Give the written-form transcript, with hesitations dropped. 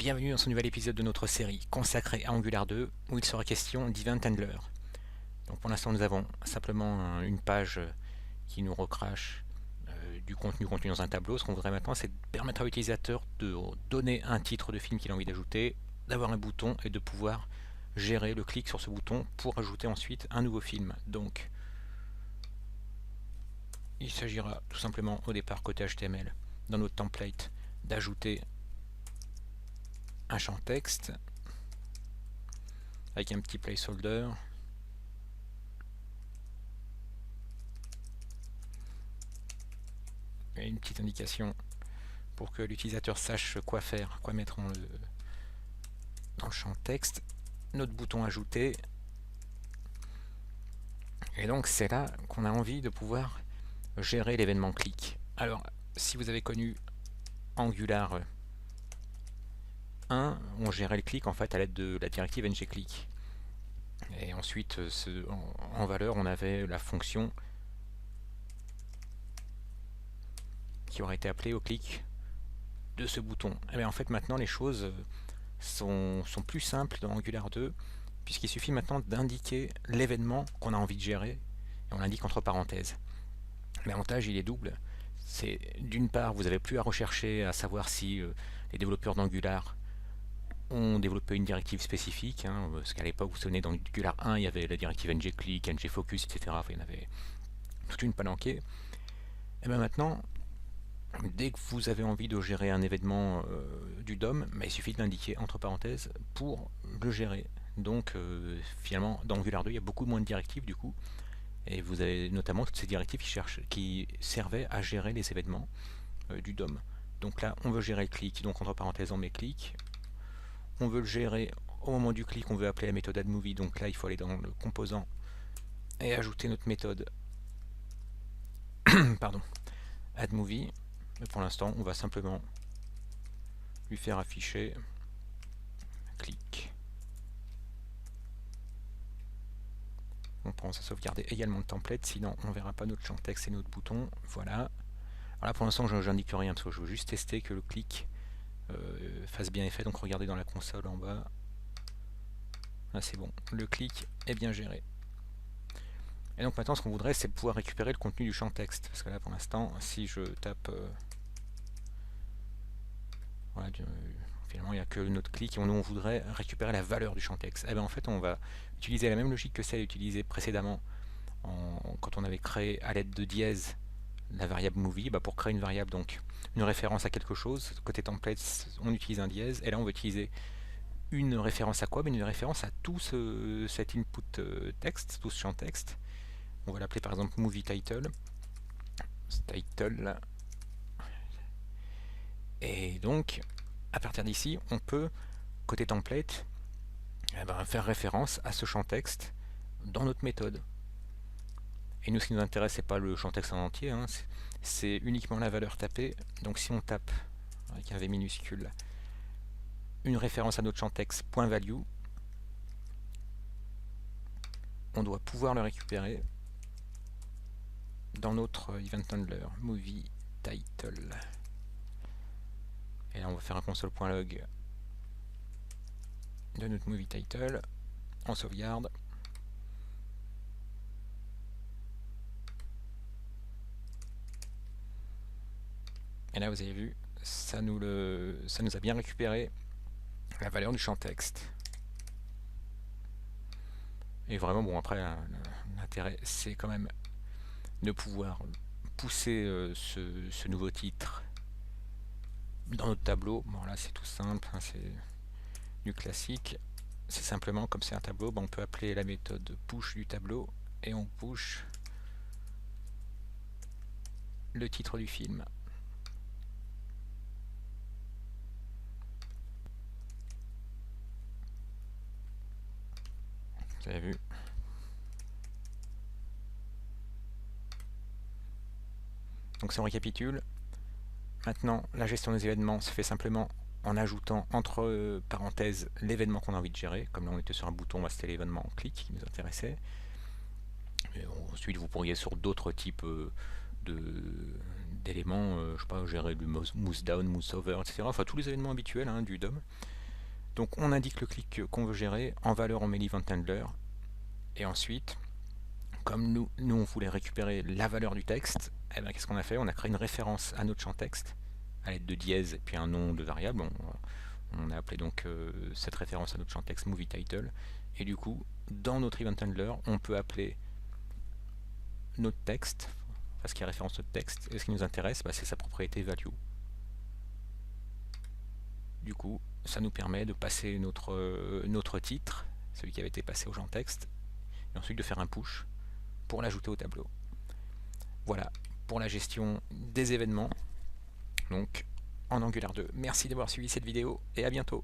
Bienvenue dans ce nouvel épisode de notre série consacrée à Angular 2 où il sera question d'Event Handler. Donc pour l'instant nous avons simplement une page qui nous recrache du contenu contenu dans un tableau. Ce qu'on voudrait maintenant, c'est permettre à l'utilisateur de donner un titre de film qu'il a envie d'ajouter, d'avoir un bouton et de pouvoir gérer le clic sur ce bouton pour ajouter ensuite un nouveau film. Donc il s'agira tout simplement au départ côté HTML dans notre template d'ajouter un champ texte avec un petit placeholder et une petite indication pour que l'utilisateur sache quoi faire, quoi mettre dans le champ texte, notre bouton ajouter, et donc c'est là qu'on a envie de pouvoir gérer l'événement clic. Alors si vous avez connu Angular 1, on gérait le clic en fait à l'aide de la directive ngClick. Et ensuite en valeur on avait la fonction qui aurait été appelée au clic de ce bouton. Et bien en fait maintenant les choses sont plus simples dans Angular 2 puisqu'il suffit maintenant d'indiquer l'événement qu'on a envie de gérer et on l'indique entre parenthèses. L'avantage il est double. C'est d'une part vous n'avez plus à rechercher à savoir si les développeurs d'Angular ont développé une directive spécifique, parce qu'à l'époque vous vous souvenez dans Angular 1 il y avait la directive ngClick, ngFocus, etc. Enfin, il y en avait toute une palanquée. Et bien maintenant dès que vous avez envie de gérer un événement du DOM, il suffit d'indiquer entre parenthèses pour le gérer. Donc finalement dans Angular 2 il y a beaucoup moins de directives du coup, et vous avez notamment toutes ces directives qui servaient à gérer les événements du DOM. Donc là on veut gérer le clic, donc entre parenthèses on met clic. On veut le gérer au moment du clic, on veut appeler la méthode addMovie, donc là il faut aller dans le composant et ajouter notre méthode pardon, addMovie. Mais pour l'instant, on va simplement lui faire afficher clic. On pense à sauvegarder également le template, sinon on ne verra pas notre champ texte et notre bouton. Voilà. Alors là, pour l'instant, je n'indique rien parce que je veux juste tester que le clic fasse bien effet. Donc regardez dans la console en bas. Là, c'est bon. Le clic est bien géré. Et donc maintenant, ce qu'on voudrait, c'est pouvoir récupérer le contenu du champ texte. Parce que là, pour l'instant, si je tape voilà, finalement il n'y a que notre clic et nous on voudrait récupérer la valeur du champ texte. Et bien en fait on va utiliser la même logique que celle utilisée précédemment quand on avait créé à l'aide de dièse la variable movie, pour créer une variable, donc une référence à quelque chose. Côté template on utilise un dièse et là on veut utiliser une référence à quoi? Une référence à tout cet input texte, tout ce champ texte. On va l'appeler par exemple movie title. Title. Et donc, à partir d'ici, on peut, côté template, faire référence à ce champ texte dans notre méthode. Et nous, ce qui nous intéresse, c'est pas le champ texte en entier, c'est uniquement la valeur tapée. Donc si on tape, avec un V minuscule, une référence à notre champ texte .value, on doit pouvoir le récupérer dans notre event handler, movie title. Et là, on va faire un console.log de notre movie title. On sauvegarde. Et là, vous avez vu, ça nous a bien récupéré la valeur du champ texte. Et vraiment, bon, après, l'intérêt, c'est quand même de pouvoir pousser ce nouveau titre dans notre tableau. Bon, là, c'est tout simple, c'est du classique. C'est simplement, comme c'est un tableau, on peut appeler la méthode push du tableau et on push le titre du film. Vous avez vu? Donc si on récapitule, maintenant la gestion des événements se fait simplement en ajoutant entre parenthèses l'événement qu'on a envie de gérer. Comme là on était sur un bouton, c'était l'événement clic qui nous intéressait. Et ensuite vous pourriez sur d'autres types d'éléments, je sais pas, gérer le mousse down, mousse over, etc. Enfin tous les événements habituels du DOM. Donc on indique le clic qu'on veut gérer, en valeur on met l'event handler, et ensuite, comme nous on voulait récupérer la valeur du texte, eh ben, qu'est-ce qu'on a fait? On a créé une référence à notre champ texte, à l'aide de dièse et puis un nom de variable. On a appelé donc cette référence à notre champ texte movie title, et du coup, dans notre event handler, on peut appeler notre texte, parce qu'il y a référence à notre texte, et ce qui nous intéresse, bah, c'est sa propriété value. Du coup, ça nous permet de passer notre titre, celui qui avait été passé au champ texte, et ensuite de faire un push pour l'ajouter au tableau. Voilà pour la gestion des événements, donc en Angular 2. Merci d'avoir suivi cette vidéo et à bientôt.